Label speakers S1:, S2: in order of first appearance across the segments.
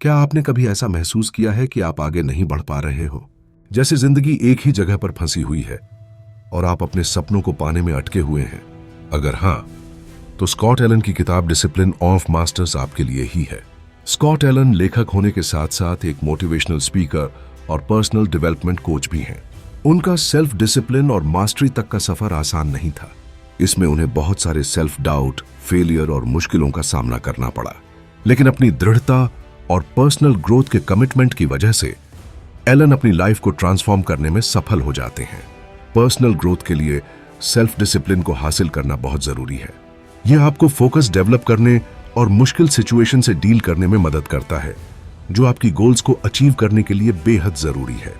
S1: क्या आपने कभी ऐसा महसूस किया है कि आप आगे नहीं बढ़ पा रहे हो, जैसे जिंदगी एक ही जगह पर फंसी हुई है और आप अपने सपनों को पाने में अटके हुए हैं? अगर हाँ, तो स्कॉट एलन की किताब डिसिप्लिन ऑफ मास्टर्स आपके लिए ही है। स्कॉट एलन लेखक होने के साथ साथ एक मोटिवेशनल स्पीकर और पर्सनल डेवलपमेंट कोच भी हैं। उनका सेल्फ डिसिप्लिन और मास्टरी तक का सफर आसान नहीं था। इसमें उन्हें बहुत सारे सेल्फ डाउट, फेलियर और मुश्किलों का सामना करना पड़ा, लेकिन अपनी दृढ़ता और पर्सनल ग्रोथ के कमिटमेंट की वजह से एलन अपनी लाइफ को ट्रांसफॉर्म करने में सफल हो जाते हैं। पर्सनल ग्रोथ के लिए सेल्फ डिसिप्लिन को हासिल करना बहुत जरूरी है। यह आपको फोकस डेवलप करने और मुश्किल सिचुएशन से डील करने में मदद करता है, जो आपकी गोल्स को अचीव करने के लिए बेहद जरूरी है।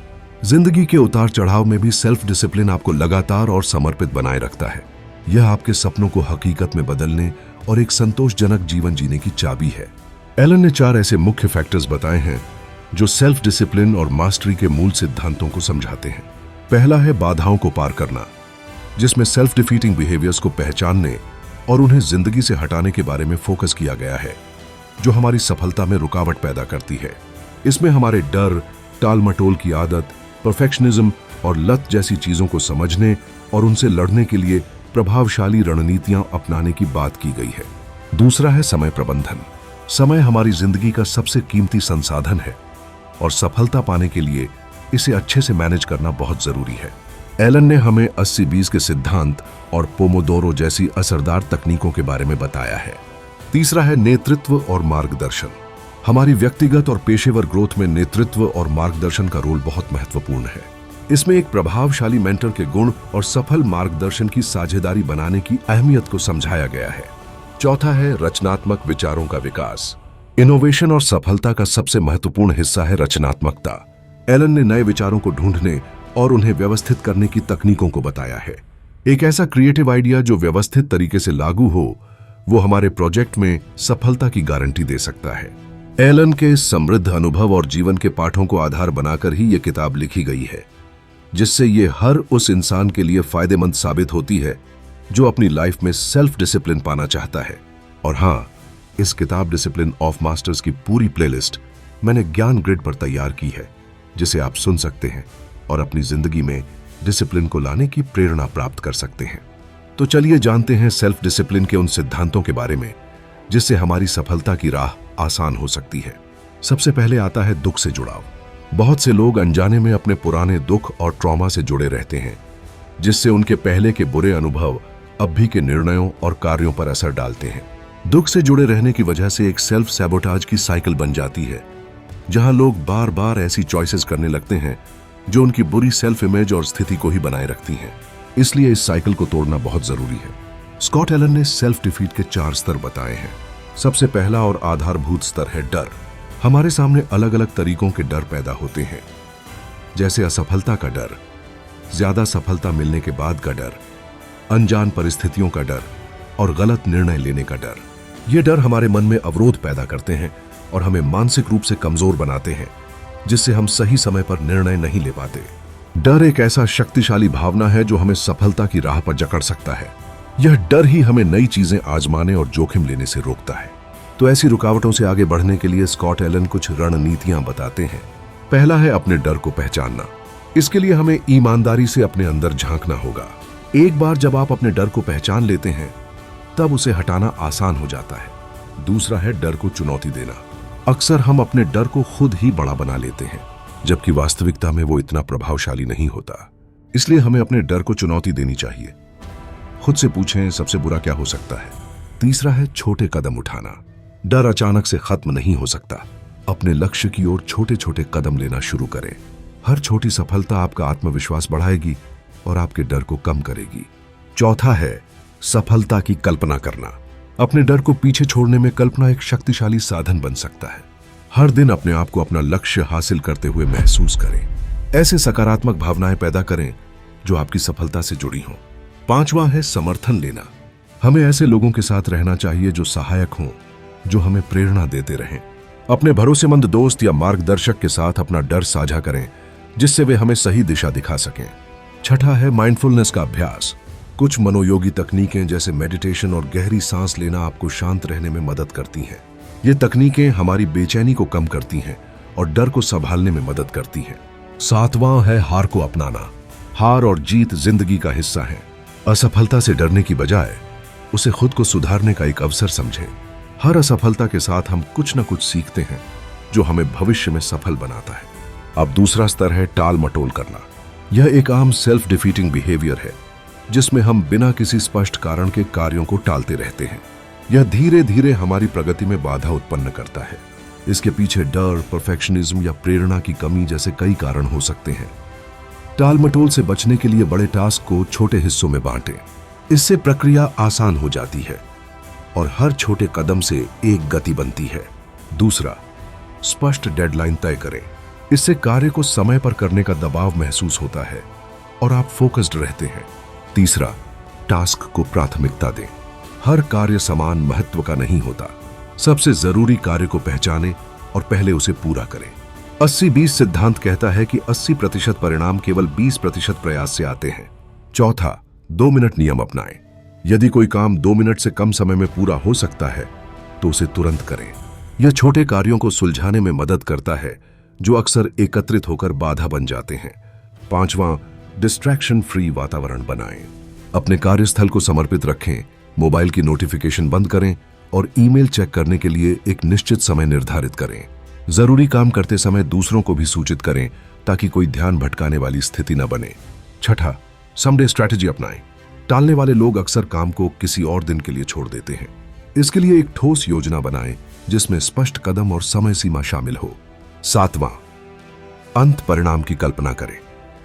S1: जिंदगी के उतार चढ़ाव में भी सेल्फ डिसिप्लिन आपको लगातार और समर्पित बनाए रखता है। यह आपके सपनों को हकीकत में बदलने और एक संतोषजनक जीवन जीने की चाबी है। एलन ने 4 ऐसे मुख्य फैक्टर्स बताए हैं जो सेल्फ डिसिप्लिन और मास्टरी के मूल सिद्धांतों को समझाते हैं। पहला है बाधाओं को पार करना, जिसमें सेल्फ डिफीटिंग बिहेवियर्स को पहचानने और उन्हें जिंदगी से हटाने के बारे में फोकस किया गया है, जो हमारी सफलता में रुकावट पैदा करती है। इसमें हमारे डर, टाल मटोल की आदत, परफेक्शनिज्म और लत जैसी चीजों को समझने और उनसे लड़ने के लिए प्रभावशाली रणनीतियां अपनाने की बात की गई है। दूसरा है समय प्रबंधन। समय हमारी जिंदगी का सबसे कीमती संसाधन है और सफलता पाने के लिए इसे अच्छे से मैनेज करना बहुत जरूरी है। एलन ने हमें 80-20 के सिद्धांत और पोमोडोरो जैसी असरदार तकनीकों के बारे में बताया है। तीसरा है नेतृत्व और मार्गदर्शन। हमारी व्यक्तिगत और पेशेवर ग्रोथ में नेतृत्व और मार्गदर्शन का रोल बहुत महत्वपूर्ण है। इसमें एक प्रभावशाली मेंटर के गुण और सफल मार्गदर्शन की साझेदारी बनाने की अहमियत को समझाया गया है। चौथा है रचनात्मक विचारों का विकास। इनोवेशन और सफलता का सबसे महत्वपूर्ण हिस्सा है रचनात्मकता। एलन ने नए विचारों को ढूंढने और उन्हें व्यवस्थित करने की तकनीकों को बताया है। एक ऐसा क्रिएटिव आइडिया जो व्यवस्थित तरीके से लागू हो, वो हमारे प्रोजेक्ट में सफलता की गारंटी दे सकता है। एलन के समृद्ध अनुभव और जीवन के पाठों को आधार बनाकर ही ये किताब लिखी गई है, जिससे ये हर उस इंसान के लिए फायदेमंद साबित होती है जो अपनी लाइफ में सेल्फ डिसिप्लिन पाना चाहता है। और हाँ, इस किताब डिसिप्लिन ऑफ मास्टर्स की पूरी प्लेलिस्ट मैंने ज्ञान ग्रिड पर तैयार की है, जिसे आप सुन सकते हैं और अपनी जिंदगी में डिसिप्लिन को लाने की प्रेरणा प्राप्त कर सकते हैं। तो चलिए जानते हैं सेल्फ डिसिप्लिन के उन सिद्धांतों के बारे में जिससे हमारी सफलता की राह आसान हो सकती है। सबसे पहले आता है दुख से जुड़ाव। बहुत से लोग अनजाने में अपने पुराने दुख और ट्रॉमा से जुड़े रहते हैं, जिससे उनके पहले के बुरे अनुभव अब भी के निर्णयों और कार्यों पर असर डालते हैं। दुख से जुड़े रहने की वजह से एक सेल्फ सैबोटाज की साइकिल बन जाती है, जहां लोग बार बार ऐसी चॉइसेस करने लगते हैं जो उनकी बुरी सेल्फ इमेज और स्थिति को ही बनाए रखती हैं। इसलिए इस साइकिल को तोड़ना बहुत जरूरी है। स्कॉट एलन ने सेल्फ डिफीट के 4 स्तर बताए हैं। सबसे पहला और आधारभूत स्तर है डर। हमारे सामने अलग अलग तरीकों के डर पैदा होते हैं, जैसे असफलता का डर, ज्यादा सफलता मिलने के बाद का डर, अनजान परिस्थितियों का डर और गलत निर्णय लेने का डर। ये डर हमारे मन में अवरोध पैदा करते हैं और हमें मानसिक रूप से कमजोर बनाते हैं, जिससे हम सही समय पर निर्णय नहीं ले पाते। डर एक ऐसा शक्तिशाली भावना है जो हमें सफलता की राह पर जकड़ सकता है। यह डर ही हमें नई चीजें आजमाने और जोखिम लेने से रोकता है। तो ऐसी रुकावटों से आगे बढ़ने के लिए स्कॉट एलन कुछ रणनीतियां बताते हैं। पहला है अपने डर को पहचानना। इसके लिए हमें ईमानदारी से अपने अंदर झांकना होगा। एक बार जब आप अपने डर को पहचान लेते हैं, तब उसे हटाना आसान हो जाता है। दूसरा है डर को चुनौती देना। अक्सर हम अपने डर को खुद ही बड़ा बना लेते हैं, जबकि वास्तविकता में वो इतना प्रभावशाली नहीं होता। इसलिए हमें अपने डर को चुनौती देनी चाहिए। खुद से पूछें, सबसे बुरा क्या हो सकता है। तीसरा है छोटे कदम उठाना। डर अचानक से खत्म नहीं हो सकता। अपने लक्ष्य की ओर छोटे छोटे कदम लेना शुरू करें। हर छोटी सफलता आपका आत्मविश्वास बढ़ाएगी और आपके डर को कम करेगी। चौथा है सफलता की कल्पना करना। अपने डर को पीछे छोड़ने में कल्पना एक शक्तिशाली साधन बन सकता है। हर दिन अपने आप को अपना लक्ष्य हासिल करते हुए महसूस करें। ऐसे सकारात्मक भावनाएं पैदा करें जो आपकी सफलता से जुड़ी हों। पांचवा है समर्थन लेना। हमें ऐसे लोगों के साथ रहना चाहिए जो सहायक हों, जो हमें प्रेरणा देते रहें। अपने भरोसेमंद दोस्त या मार्गदर्शक के साथ अपना डर साझा करें, जिससे वे हमें सही दिशा दिखा सकें। छठा है माइंडफुलनेस का अभ्यास। कुछ मनोयोगी तकनीकें जैसे मेडिटेशन और गहरी सांस लेना आपको शांत रहने में मदद करती हैं। ये तकनीकें हमारी बेचैनी को कम करती हैं और डर को संभालने में मदद करती हैं। सातवां है हार को अपनाना। हार और जीत जिंदगी का हिस्सा है। असफलता से डरने की बजाय उसे खुद को सुधारने का एक अवसर समझें। हर असफलता के साथ हम कुछ न कुछ सीखते हैं जो हमें भविष्य में सफल बनाता है। अब दूसरा स्तर है टाल मटोल करना। यह एक आम सेल्फ डिफीटिंग बिहेवियर है जिसमें हम बिना किसी स्पष्ट कारण के कार्यों को टालते रहते हैं। यह धीरे धीरे हमारी प्रगति में बाधा उत्पन्न करता है। इसके पीछे डर, परफेक्शनिज्म या प्रेरणा की कमी जैसे कई कारण हो सकते हैं। टाल मटोल से बचने के लिए बड़े टास्क को छोटे हिस्सों में बांटें। इससे प्रक्रिया आसान हो जाती है और हर छोटे कदम से एक गति बनती है। दूसरा, स्पष्ट डेडलाइन तय करें। इससे कार्य को समय पर करने का दबाव महसूस होता है और आप फोकस्ड रहते हैं। तीसरा, टास्क को प्राथमिकता दें। हर कार्य समान महत्व का नहीं होता। सबसे जरूरी कार्य को पहचानें और पहले उसे पूरा करें। 80-20 सिद्धांत कहता है कि 80% परिणाम केवल 20% प्रयास से आते हैं। चौथा, 2 मिनट नियम अपनाएं। यदि कोई काम 2 मिनट से कम समय में पूरा हो सकता है तो उसे तुरंत करें। यह छोटे कार्यों को सुलझाने में मदद करता है जो अक्सर एकत्रित होकर बाधा बन जाते हैं। पांचवां, डिस्ट्रैक्शन फ्री वातावरण बनाएं। अपने कार्यस्थल को समर्पित रखें। मोबाइल की नोटिफिकेशन बंद करें और ईमेल चेक करने के लिए एक निश्चित समय निर्धारित करें। जरूरी काम करते समय दूसरों को भी सूचित करें ताकि कोई ध्यान भटकाने वाली स्थिति न बने। छठा, समडे स्ट्रैटेजी अपनाएं। टालने वाले लोग अक्सर काम को किसी और दिन के लिए छोड़ देते हैं। इसके लिए एक ठोस योजना बनाएं जिसमें स्पष्ट कदम और समय सीमा शामिल हो। सातवां, अंत परिणाम की कल्पना करें।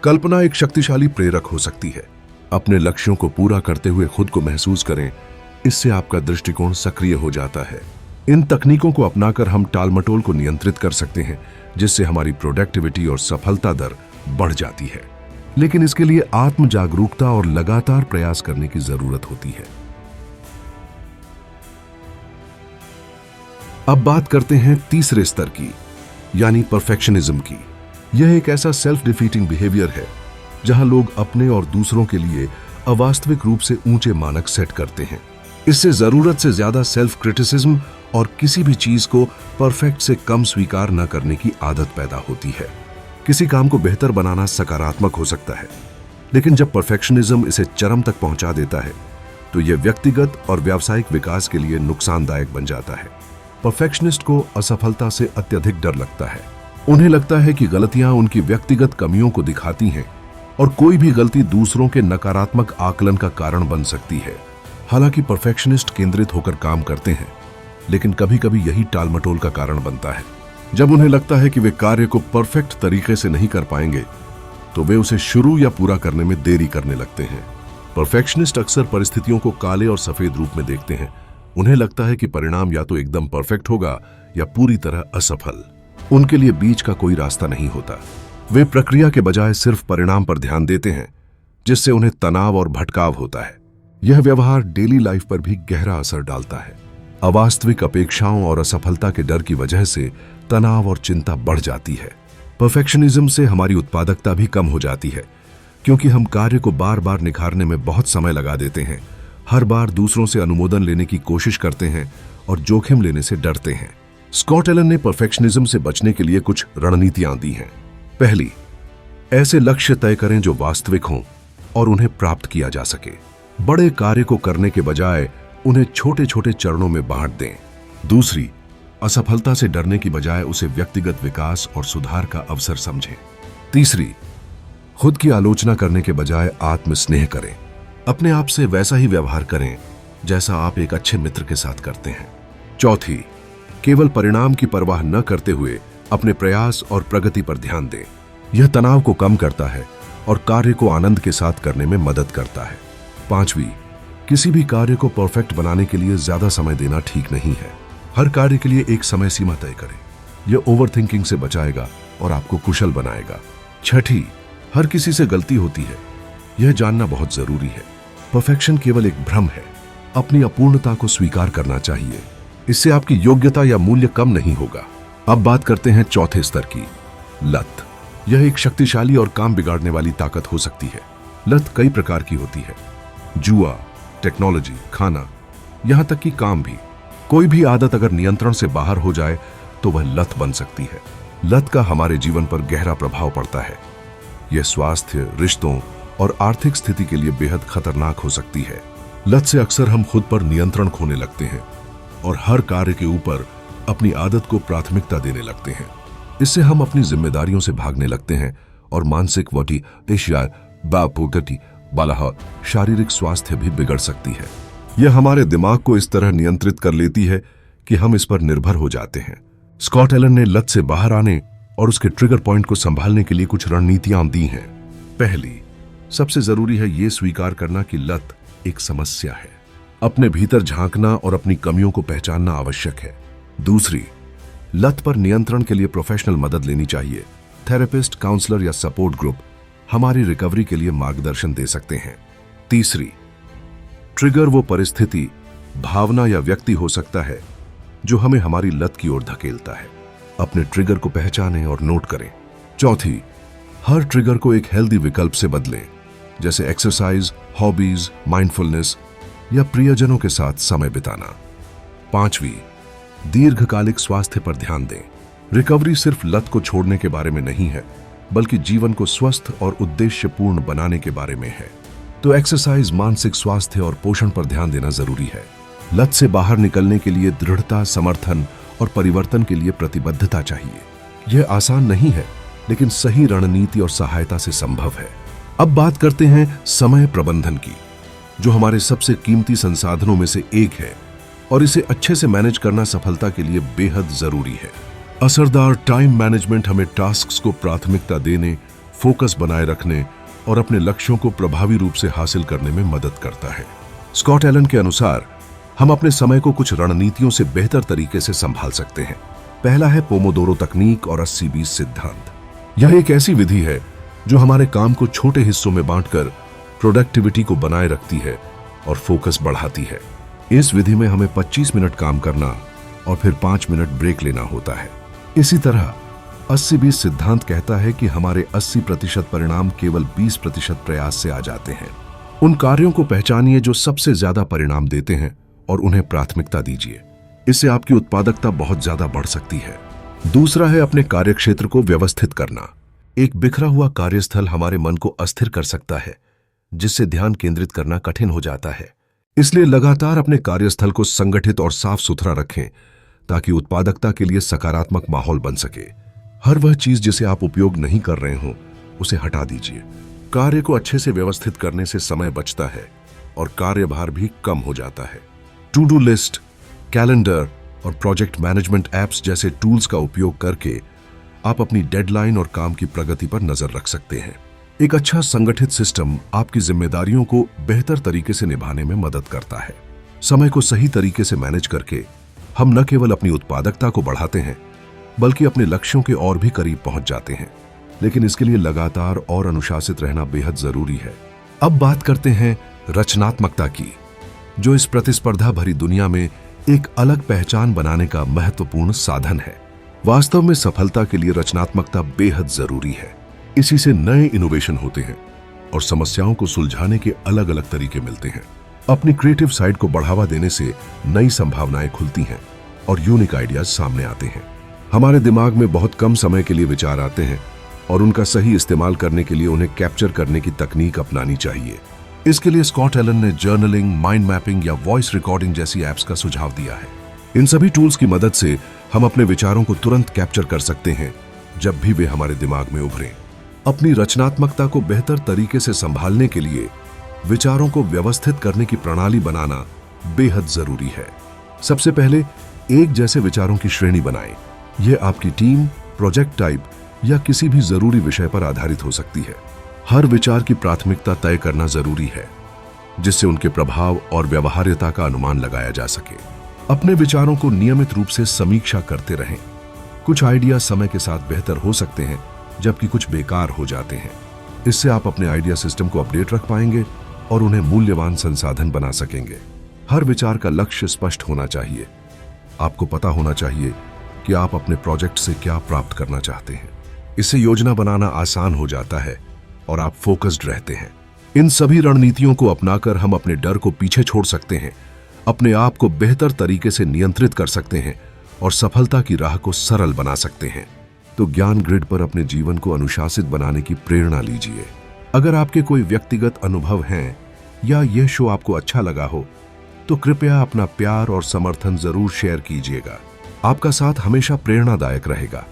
S1: कल्पना एक शक्तिशाली प्रेरक हो सकती है। अपने लक्ष्यों को पूरा करते हुए खुद को महसूस करें। इससे आपका दृष्टिकोण सक्रिय हो जाता है। इन तकनीकों को अपनाकर हम टालमटोल को नियंत्रित कर सकते हैं जिससे हमारी प्रोडक्टिविटी और सफलता दर बढ़ जाती है। लेकिन इसके लिए आत्म जागरूकता और लगातार प्रयास करने की जरूरत होती है। अब बात करते हैं तीसरे स्तर की, यानी परफेक्शनिज्म की। यह एक ऐसा सेल्फ डिफीटिंग बिहेवियर है जहां लोग अपने और दूसरों के लिए अवास्तविक रूप से ऊंचे मानक सेट करते हैं। इससे जरूरत से ज्यादा सेल्फ क्रिटिसिज्म और किसी भी चीज को परफेक्ट से कम स्वीकार न करने की आदत पैदा होती है। किसी काम को बेहतर बनाना सकारात्मक हो सकता है, लेकिन जब परफेक्शनिज्म इसे चरम तक पहुंचा देता है तो यह व्यक्तिगत और व्यावसायिक विकास के लिए नुकसानदायक बन जाता है। परफेक्शनिस्ट को असफलता से अत्यधिक डर लगता है। उन्हें लगता है कि गलतियां उनकी व्यक्तिगत कमियों को दिखाती हैं और कोई भी गलती दूसरों के नकारात्मक आकलन का कारण बन सकती है। हालांकि परफेक्शनिस्ट केंद्रित होकर काम करते हैं, लेकिन कभी कभी यही टालमटोल का कारण बनता है। जब उन्हें लगता है कि वे कार्य को परफेक्ट तरीके से नहीं कर पाएंगे तो वे उसे शुरू या पूरा करने में देरी करने लगते हैं। परफेक्शनिस्ट अक्सर परिस्थितियों को काले और सफेद रूप में देखते हैं। उन्हें लगता है कि परिणाम या तो एकदम परफेक्ट होगा या पूरी तरह असफल। उनके लिए बीच का कोई रास्ता नहीं होता। वे प्रक्रिया के बजाय सिर्फ परिणाम पर ध्यान देते हैं, जिससे उन्हें तनाव और भटकाव होता है। यह व्यवहार डेली लाइफ पर भी गहरा असर डालता है। अवास्तविक अपेक्षाओं और असफलता के डर की वजह से तनाव और चिंता बढ़ जाती है। परफेक्शनिज्म से हमारी उत्पादकता भी कम हो जाती है, क्योंकि हम कार्य को बार बार निखारने में बहुत समय लगा देते हैं। हर बार दूसरों से अनुमोदन लेने की कोशिश करते हैं और जोखिम लेने से डरते हैं। स्कॉट एलन ने परफेक्शनिज्म से बचने के लिए कुछ रणनीतियां दी हैं। पहली, ऐसे लक्ष्य तय करें जो वास्तविक हों और उन्हें प्राप्त किया जा सके। बड़े कार्य को करने के बजाय उन्हें छोटे छोटे चरणों में बांट दें। दूसरी, असफलता से डरने की बजाय उसे व्यक्तिगत विकास और सुधार का अवसर समझें। तीसरी, खुद की आलोचना करने के बजाय आत्मस्नेह करें। अपने आप से वैसा ही व्यवहार करें जैसा आप एक अच्छे मित्र के साथ करते हैं। चौथी, केवल परिणाम की परवाह न करते हुए अपने प्रयास और प्रगति पर ध्यान दें। यह तनाव को कम करता है और कार्य को आनंद के साथ करने में मदद करता है। पांचवी, किसी भी कार्य को परफेक्ट बनाने के लिए ज्यादा समय देना ठीक नहीं है। हर कार्य के लिए एक समय सीमा तय करें। यह ओवरथिंकिंग से बचाएगा और आपको कुशल बनाएगा। छठी, हर किसी से गलती होती है, यह जानना बहुत जरूरी है। परफेक्शन केवल एक भ्रम है। अपनी अपूर्णता को स्वीकार करना चाहिए। इससे आपकी योग्यता या मूल्य कम नहीं होगा। अब बात करते हैं चौथे स्तर की, लत। यह एक शक्तिशाली और काम बिगाड़ने वाली ताकत हो सकती है। लत कई प्रकार की होती है। जुआ, टेक्नोलॉजी, खाना, यहां तक कि काम भी। कोई भी आदत अगर नियंत्रण से बाहर हो जाए तो वह लत बन सकती है। लत का हमारे जीवन पर गहरा प्रभाव पड़ता है। यह स्वास्थ्य, रिश्तों और आर्थिक स्थिति के लिए बेहद खतरनाक हो सकती है। लत से अक्सर हम खुद पर नियंत्रण खोने लगते हैं और हर कार्य के ऊपर अपनी आदत को प्राथमिकता देने लगते हैं। इससे हम अपनी जिम्मेदारियों से भागने लगते हैं और मानसिक वटी शारीरिक स्वास्थ्य भी बिगड़ सकती है। यह हमारे दिमाग को इस तरह नियंत्रित कर लेती है कि हम इस पर निर्भर हो जाते हैं। स्कॉट एलन ने लत से बाहर आने और उसके ट्रिगर पॉइंट को संभालने के लिए कुछ रणनीतियां दी हैं। पहली, सबसे जरूरी है यह स्वीकार करना कि लत एक समस्या है। अपने भीतर झांकना और अपनी कमियों को पहचानना आवश्यक है। दूसरी, लत पर नियंत्रण के लिए प्रोफेशनल मदद लेनी चाहिए। थेरेपिस्ट, काउंसलर या सपोर्ट ग्रुप हमारी रिकवरी के लिए मार्गदर्शन दे सकते हैं। तीसरी, ट्रिगर वो परिस्थिति, भावना या व्यक्ति हो सकता है जो हमें हमारी लत की ओर धकेलता है। अपने ट्रिगर को पहचानें और नोट करें। चौथी, हर ट्रिगर को एक हेल्दी विकल्प से बदलें, जैसे एक्सरसाइज, हॉबीज, माइंडफुलनेस या प्रियजनों के साथ समय बिताना। पांचवी, दीर्घकालिक स्वास्थ्य पर ध्यान दें। रिकवरी सिर्फ लत को छोड़ने के बारे में नहीं है, बल्कि जीवन को स्वस्थ और उद्देश्यपूर्ण बनाने के बारे में है। तो एक्सरसाइज, मानसिक स्वास्थ्य और पोषण पर ध्यान देना जरूरी है। लत से बाहर निकलने के लिए दृढ़ता, समर्थन और परिवर्तन के लिए प्रतिबद्धता चाहिए। यह आसान नहीं है, लेकिन सही रणनीति और सहायता से संभव है। अब बात करते हैं समय प्रबंधन की, जो हमारे सबसे कीमती संसाधनों में से एक है और इसे अच्छे से मैनेज करना सफलता के लिए बेहद जरूरी है। असरदार टाइम मैनेजमेंट हमें टास्क्स को प्राथमिकता देने, फोकस बनाए रखने और अपने लक्ष्यों को प्रभावी रूप से हासिल करने में मदद करता है। स्कॉट एलन के अनुसार हम अपने समय को कुछ रणनीतियों से बेहतर तरीके से संभाल सकते हैं। पहला है पोमोदोरो तकनीक और 80-20 सिद्धांत। यह एक ऐसी विधि है जो हमारे काम को छोटे हिस्सों में बांटकर प्रोडक्टिविटी को बनाए रखती है और फोकस बढ़ाती है। इस विधि में हमें 25 मिनट काम करना और फिर 5 मिनट ब्रेक लेना होता है। इसी तरह 80-20 सिद्धांत कहता है कि हमारे 80% परिणाम केवल 20% प्रयास से आ जाते हैं। उन कार्यों को पहचानिए जो सबसे ज्यादा परिणाम देते हैं और उन्हें प्राथमिकता दीजिए। इससे आपकी उत्पादकता बहुत ज्यादा बढ़ सकती है। दूसरा है अपने कार्यक्षेत्र को व्यवस्थित करना। एक बिखरा हुआ कार्यस्थल हमारे मन को अस्थिर कर सकता है, जिससे ध्यान केंद्रित करना कठिन हो जाता है। इसलिए लगातार अपने कार्यस्थल को संगठित और साफ सुथरा रखें, ताकि उत्पादकता के लिए सकारात्मक माहौल बन सके। हर वह चीज जिसे आप उपयोग नहीं कर रहे हो, उसे हटा दीजिए। कार्य को अच्छे से व्यवस्थित करने से समय बचता है और कार्यभार भी कम हो जाता है। टू डू लिस्ट, कैलेंडर और प्रोजेक्ट मैनेजमेंट एप्स जैसे टूल्स का उपयोग करके आप अपनी डेडलाइन और काम की प्रगति पर नजर रख सकते हैं। एक अच्छा संगठित सिस्टम आपकी जिम्मेदारियों को बेहतर तरीके से निभाने में मदद करता है। समय को सही तरीके से मैनेज करके हम न केवल अपनी उत्पादकता को बढ़ाते हैं, बल्कि अपने लक्ष्यों के और भी करीब पहुंच जाते हैं। लेकिन इसके लिए लगातार और अनुशासित रहना बेहद जरूरी है। अब बात करते हैं रचनात्मकता की, जो इस प्रतिस्पर्धा भरी दुनिया में एक अलग पहचान बनाने का महत्वपूर्ण साधन है। वास्तव में सफलता के लिए रचनात्मकता बेहद जरूरी है। इसी से नए इनोवेशन होते हैं और समस्याओं को सुलझाने के अलग अलग तरीके मिलते हैं। अपनी क्रिएटिव साइड को बढ़ावा देने से नई संभावनाएं खुलती हैं और यूनिक आइडियाज सामने आते हैं। हमारे दिमाग में बहुत कम समय के लिए विचार आते हैं और उनका सही इस्तेमाल करने के लिए उन्हें कैप्चर करने की तकनीक अपनानी चाहिए। इसके लिए स्कॉट एलन ने जर्नलिंग, माइंड मैपिंग या वॉइस रिकॉर्डिंग जैसी एप्स का सुझाव दिया है। इन सभी टूल्स की मदद से हम अपने विचारों को तुरंत कैप्चर कर सकते हैं जब भी वे हमारे दिमाग में उभरें। अपनी रचनात्मकता को बेहतर तरीके से संभालने के लिए विचारों को व्यवस्थित करने की प्रणाली बनाना बेहद जरूरी है। सबसे पहले एक जैसे विचारों की श्रेणी बनाएं। यह आपकी टीम, प्रोजेक्ट टाइप या किसी भी जरूरी विषय पर आधारित हो सकती है। हर विचार की प्राथमिकता तय करना जरूरी है, जिससे उनके प्रभाव और व्यवहार्यता का अनुमान लगाया जा सके। अपने विचारों को नियमित रूप से समीक्षा करते रहें। कुछ आइडिया समय के साथ बेहतर हो सकते हैं, जबकि कुछ बेकार हो जाते हैं। इससे आप अपने आइडिया सिस्टम को अपडेट रख पाएंगे और उन्हें मूल्यवान संसाधन बना सकेंगे। हर विचार का लक्ष्य स्पष्ट होना चाहिए। आपको पता होना चाहिए कि आप अपने प्रोजेक्ट से क्या प्राप्त करना चाहते हैं। इससे योजना बनाना आसान हो जाता है और आप फोकस्ड रहते हैं। इन सभी रणनीतियों को अपनाकर हम अपने डर को पीछे छोड़ सकते हैं, अपने आप को बेहतर तरीके से नियंत्रित कर सकते हैं और सफलता की राह को सरल बना सकते हैं। तो ज्ञान ग्रिड पर अपने जीवन को अनुशासित बनाने की प्रेरणा लीजिए। अगर आपके कोई व्यक्तिगत अनुभव हैं या यह शो आपको अच्छा लगा हो तो कृपया अपना प्यार और समर्थन जरूर शेयर कीजिएगा। आपका साथ हमेशा प्रेरणादायक रहेगा।